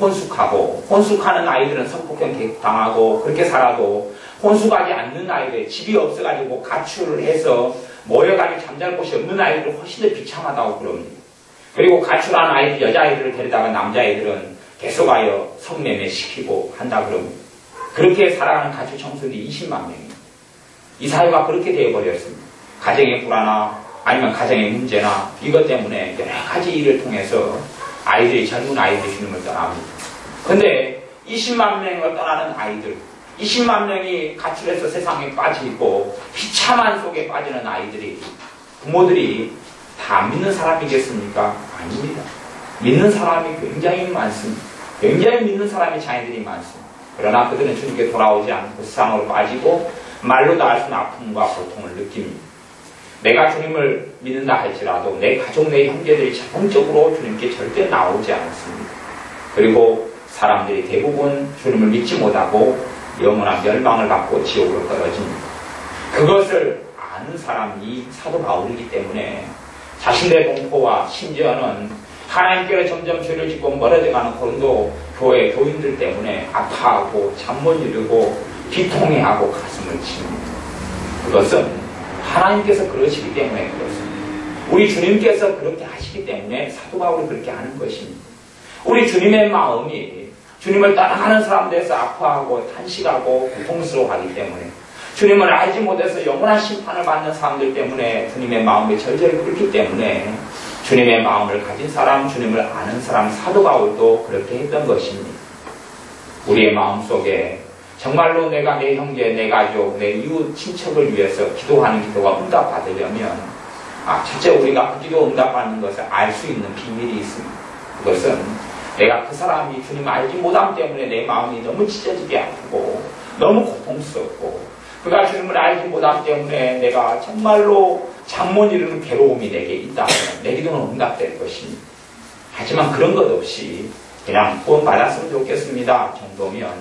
혼숙하는 아이들은 성폭행 계속당하고 그렇게 살아도 혼숙하지 않는 아이들, 집이 없어가지고 가출을 해서 모여가지고 잠잘 곳이 없는 아이들은 훨씬 더 비참하다고 그럽니다. 그리고 가출한 아이들, 여자아이들을 데려다가 남자아이들은 계속하여 성매매 시키고 한다 그럽니다. 그렇게 살아가는 가출 청소년들이 20만 명입니다. 이 사회가 그렇게 되어버렸습니다. 가정의 불안화, 아니면 가정의 문제나 이것 때문에 여러 가지 일을 통해서 젊은 아이들이 주님을 떠납니다. 근데 20만 명을 떠나는 아이들, 20만 명이 가출해서 세상에 빠지고 비참한 속에 빠지는 아이들이, 부모들이 다 안 믿는 사람이겠습니까? 아닙니다. 믿는 사람이 굉장히 많습니다. 굉장히 믿는 사람이 자녀들이 많습니다. 그러나 그들은 주님께 돌아오지 않고 세상으로 빠지고 말로도 알 수 없는 아픔과 고통을 느낍니다. 내가 주님을 믿는다 할지라도 내 가족, 내 형제들이 자동적으로 주님께 절대 나오지 않습니다. 그리고 사람들이 대부분 주님을 믿지 못하고 영원한 멸망을 받고 지옥으로 떨어집니다. 그것을 아는 사람이 사도 바울이기 때문에 자신의 동포와 심지어는 하나님께로 점점 죄를 짓고 멀어져가는 고린도 교회 교인들 때문에 아파하고 잠 못 이루고 비통해하고 가슴을 칩니다. 그것은 하나님께서 그러시기 때문에 그렇습니다. 우리 주님께서 그렇게 하시기 때문에 사도 바울이 그렇게 하는 것입니다. 우리 주님의 마음이 주님을 따라가는 사람들에서 아파하고 탄식하고 고통스러워하기 때문에 주님을 알지 못해서 영원한 심판을 받는 사람들 때문에 주님의 마음이 절절히 끓기 때문에 주님의 마음을 가진 사람, 주님을 아는 사람, 사도 바울도 그렇게 했던 것입니다. 우리의 마음속에 정말로 내가 내 형제, 내 가족, 내 이웃, 친척을 위해서 기도하는 기도가 응답받으려면 첫째 우리가 그 기도 응답받는 것을 알 수 있는 비밀이 있습니다. 그것은 내가 그 사람이 주님 알지 못함 때문에 내 마음이 너무 찢어지게 아프고 너무 고통스럽고 그가 주님을 알지 못함 때문에 내가 정말로 잠 못 이루는 괴로움이 내게 있다면 내 기도는 응답될 것입니다. 하지만 그런 것 없이 그냥 구원 받았으면 좋겠습니다 정도면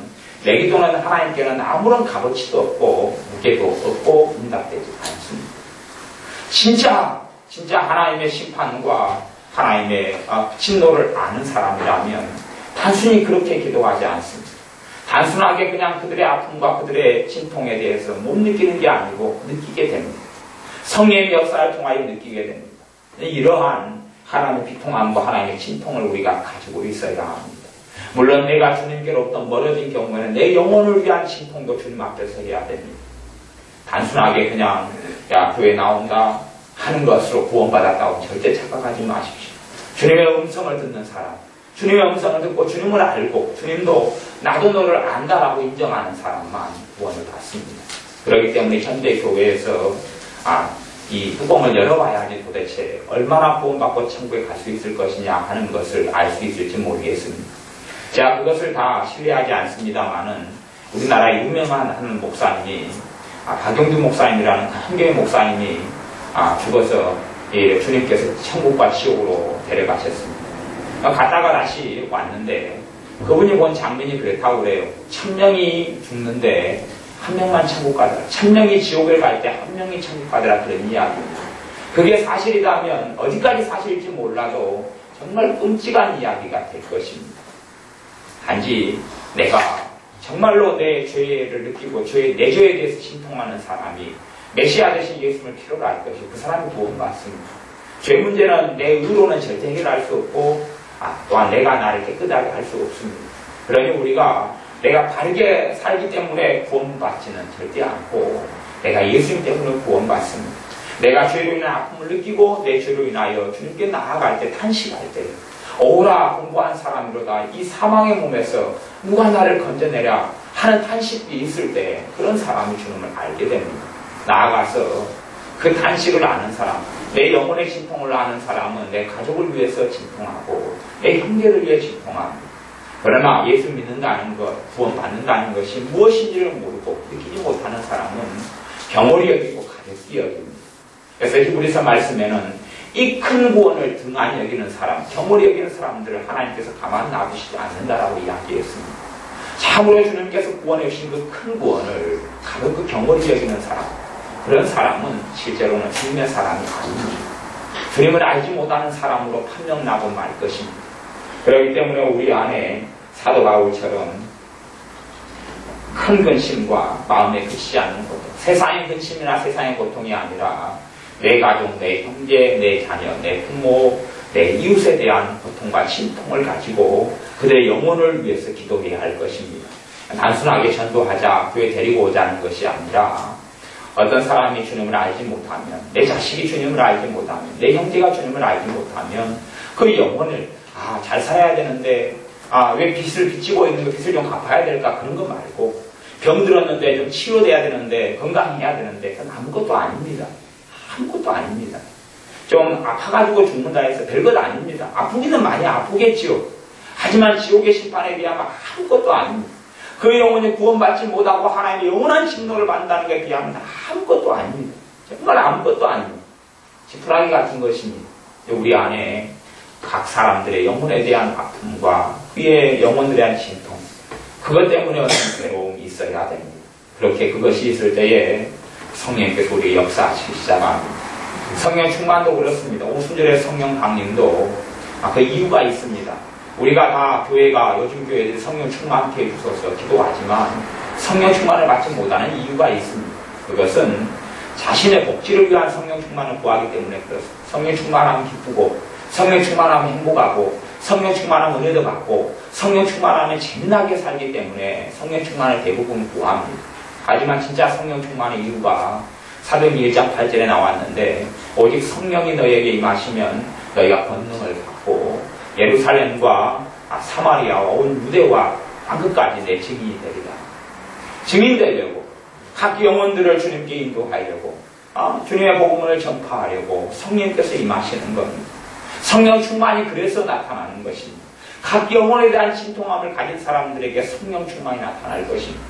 내 기도는 하나님께는 아무런 값어치도 없고 무게도 없고 응답되지 않습니다. 진짜 하나님의 심판과 하나님의 진노를 아는 사람이라면 단순히 그렇게 기도하지 않습니다. 단순하게 그냥 그들의 아픔과 그들의 진통에 대해서 못 느끼는 게 아니고 느끼게 됩니다. 성령의 역사를 통하여 느끼게 됩니다. 이러한 하나님의 비통함과 하나님의 진통을 우리가 가지고 있어야 합니다. 물론 내가 주님께로부터 멀어진 경우에는 내 영혼을 위한 진통도 주님 앞에서 해야 됩니다. 단순하게 그냥 교회 나온다 하는 것으로 구원받았다고 절대 착각하지 마십시오. 주님의 음성을 듣는 사람, 주님의 음성을 듣고 주님을 알고 주님도 나도 너를 안다라고 인정하는 사람만 구원을 받습니다. 그렇기 때문에 현대 교회에서 이 뚜껑을 열어봐야지 도대체 얼마나 구원받고 천국에 갈 수 있을 것이냐 하는 것을 알 수 있을지 모르겠습니다. 제가 그것을 다 신뢰하지 않습니다만은 우리나라 유명한 한 목사님이 박용주 목사님이라는 한 교회 목사님이 죽어서 주님께서 천국과 지옥으로 데려가셨습니다. 갔다가 다시 왔는데 그분이 본 장면이 그렇다고 그래요. 1000명이 죽는데 한 명만 천국 가더라. 1000명이 지옥을 갈 때 한 명이 천국 가더라. 그런 이야기입니다. 그게 사실이라면 어디까지 사실일지 몰라도 정말 끔찍한 이야기가 될 것입니다. 단지 내가 정말로 내 죄를 느끼고 내 죄에 대해서 신통하는 사람이 메시아 대신 예수님을 필요로 할 것이고 그 사람이 구원받습니다. 죄 문제는 내 의로는 절대 해결할 수 없고 또한 내가 나를 깨끗하게 할 수 없습니다. 그러니 우리가 내가 바르게 살기 때문에 구원받지는 절대 않고 내가 예수님 때문에 구원받습니다. 내가 죄로 인한 아픔을 느끼고 내 죄로 인하여 주님께 나아갈 때 탄식할 때 오라 공부한 사람이로다 이 사망의 몸에서 누가 나를 건져내랴 하는 탄식이 있을 때 그런 사람이 주님을 알게 됩니다. 나아가서 그 탄식을 아는 사람, 내 영혼의 진통을 아는 사람은 내 가족을 위해서 진통하고 내 형제를 위해 진통합니다. 그러나 예수 믿는다는 것, 구원받는다는 것이 무엇인지를 모르고 느끼지 못하는 사람은 경홀히 여기고 가볍게 여깁니다. 그래서 히브리서 말씀에는 이 큰 구원을 등한히 여기는 사람, 경홀히 여기는 사람들을 하나님께서 가만 놔두시지 않는다라고 이야기했습니다. 참으로 주님께서 구원해 주신 그 큰 구원을 가볍게 경홀히 여기는 사람, 그런 사람은 실제로는 주님의 사람이 아닙니다. 주님을 알지 못하는 사람으로 판명나고 말 것입니다. 그렇기 때문에 우리 안에 사도 바울처럼 큰 근심과 마음에 그치지 않는 고통, 세상의 근심이나 세상의 고통이 아니라 내 가족, 내 형제, 내 자녀, 내 부모, 내 이웃에 대한 고통과 진통을 가지고 그들의 영혼을 위해서 기도해야 할 것입니다. 단순하게 전도하자, 교회 데리고 오자는 것이 아니라 어떤 사람이 주님을 알지 못하면, 내 자식이 주님을 알지 못하면, 내 형제가 주님을 알지 못하면 그 영혼을 잘 살아야 되는데 왜 빚을 빚지고 있는 거 빚을 좀 갚아야 될까 그런 거 말고 병 들었는데 좀 치료돼야 되는데 건강해야 되는데 그건 아무것도 아닙니다. 아무것도 아닙니다. 좀 아파가지고 죽는다 해서 별것 아닙니다. 아프기는 많이 아프겠지요. 하지만 지옥의 심판에 비하면 아무것도 아닙니다. 그 영혼이 구원받지 못하고 하나님의 영원한 진노를 받는다는 것에 비하면 아무것도 아닙니다. 정말 아무것도 아닙니다. 지푸라기 같은 것입니다. 우리 안에 각 사람들의 영혼에 대한 아픔과 그의 영혼에 대한 진통, 그것 때문에 어떤 괴로움이 있어야 됩니다. 그렇게 그것이 있을 때에 성령께서 우리의 역사하시기 시작합니다. 성령 충만도 그렇습니다. 오순절의 성령 강림도 그 이유가 있습니다. 우리가 다 교회가 요즘 교회들이 성령 충만케 해주셔서 기도하지만 성령 충만을 받지 못하는 이유가 있습니다. 그것은 자신의 복지를 위한 성령 충만을 구하기 때문에 그렇습니다. 성령 충만하면 기쁘고 성령 충만하면 행복하고 성령 충만하면 은혜도 받고 성령 충만하면 재미나게 살기 때문에 성령 충만을 대부분 구합니다. 하지만 진짜 성령 충만의 이유가 사도행전 1장 8절에 나왔는데 오직 성령이 너에게 임하시면 너희가 권능을 받고 예루살렘과 사마리아와 온 유대와 땅끝까지 내 증인이 되리라. 증인 되려고 각 영혼들을 주님께 인도하려고 주님의 복음을 전파하려고 성령께서 임하시는 겁니다. 성령 충만이 그래서 나타나는 것입니다. 각 영혼에 대한 진통함을 가진 사람들에게 성령 충만이 나타날 것입니다.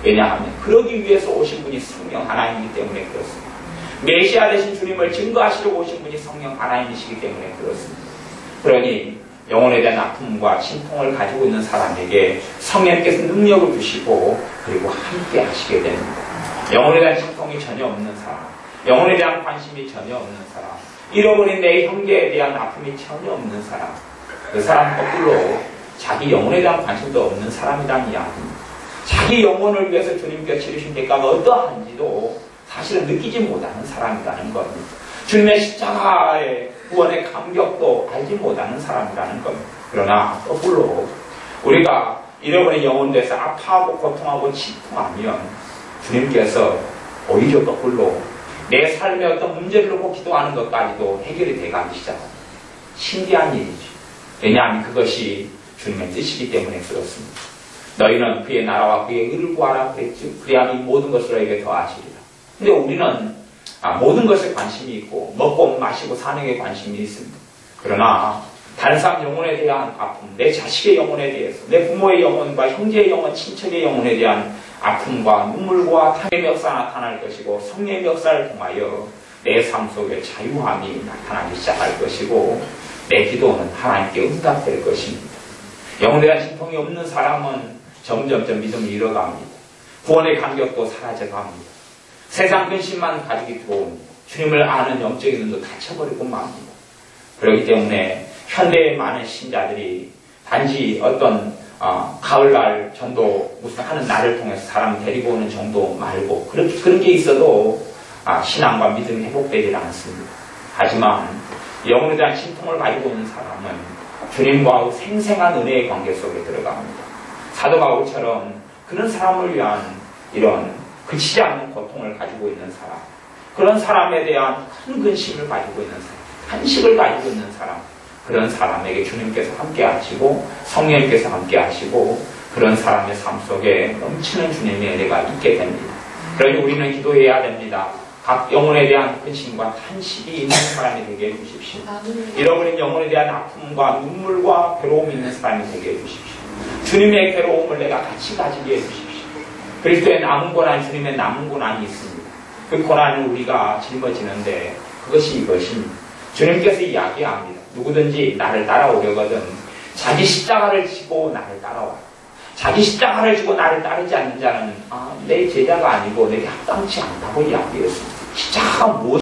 왜냐하면 그러기 위해서 오신 분이 성령 하나님이기 때문에 그렇습니다. 메시아 되신 주님을 증거하시려고 오신 분이 성령 하나님이시기 때문에 그렇습니다. 그러니 영혼에 대한 아픔과 진통을 가지고 있는 사람에게 성령께서 능력을 주시고 그리고 함께 하시게 됩니다. 영혼에 대한 진통이 전혀 없는 사람, 영혼에 대한 관심이 전혀 없는 사람, 잃어버린 내 형제에 대한 아픔이 전혀 없는 사람, 그 사람 거꾸로 자기 영혼에 대한 관심도 없는 사람이라는 이야기입니다. 자기 영혼을 위해서 주님께 치르신 대가가 어떠한지도 사실은 느끼지 못하는 사람이라는 겁니다. 주님의 십자가의 구원의 감격도 알지 못하는 사람이라는 겁니다. 그러나 거꾸로 우리가 잃어버린 영혼에서 아파하고 고통하고 진통하면 주님께서 오히려 거꾸로 내 삶에 어떤 문제를 놓고 기도하는 것까지도 해결이 돼가기 시작합니다. 신기한 일이죠. 왜냐하면 그것이 주님의 뜻이기 때문에 그렇습니다. 너희는 그의 나라와 그의 의를 구하라 그랬지. 그래야 이 모든 것을 너에게 더하시리라. 근데 우리는 모든 것에 관심이 있고 먹고 마시고 사는 게 관심이 있습니다. 그러나 다른 사람 영혼에 대한 아픔, 내 자식의 영혼에 대해서, 내 부모의 영혼과 형제의 영혼, 친척의 영혼에 대한 아픔과 눈물과 탄의 역사가 나타날 것이고 성령의 역사를 통하여 내 삶 속에 자유함이 나타나기 시작할 것이고 내 기도는 하나님께 응답될 것입니다. 영혼에 대한 진통이 없는 사람은 점점점 믿음을 잃어갑니다. 구원의 감격도 사라져갑니다. 세상 근심만 가지고 들어옵니다. 주님을 아는 영적인 눈도 닫혀버리고 맙니다. 그렇기 때문에 현대의 많은 신자들이 단지 어떤 가을날 전도 무슨 하는 날을 통해서 사람 데리고 오는 정도 말고 그런 게 있어도 신앙과 믿음이 회복되지 않습니다. 하지만 영혼에 대한 신통을 가지고 있는 사람은 주님과 생생한 은혜의 관계 속에 들어갑니다. 사도 바울처럼 그런 사람을 위한 이런 그치지 않는 고통을 가지고 있는 사람, 그런 사람에 대한 큰 근심을 가지고 있는 사람, 한식을 가지고 있는 사람, 그런 사람에게 주님께서 함께 하시고 성령님께서 함께 하시고 그런 사람의 삶 속에 넘치는 주님의 은혜가 있게 됩니다. 그러니 우리는 기도해야 됩니다. 각 영혼에 대한 근심과 한식이 있는 사람이 되게 해주십시오. 잃어버린 영혼에 대한 아픔과 눈물과 괴로움이 있는 사람이 되게 해주십시오. 주님의 괴로움을 내가 같이 가지게 해주십시오. 그리스도의 남은 고난, 주님의 남은 고난이 있습니다. 그 고난을 우리가 짊어지는데 그것이 이것입니다. 주님께서 이야기합니다. 누구든지 나를 따라오려거든 자기 십자가를 지고 나를 따라와. 자기 십자가를 지고 나를 따르지 않는 자는 내 제자가 아니고 내게 합당치 않다고 이야기했습니다. 십자가가 무엇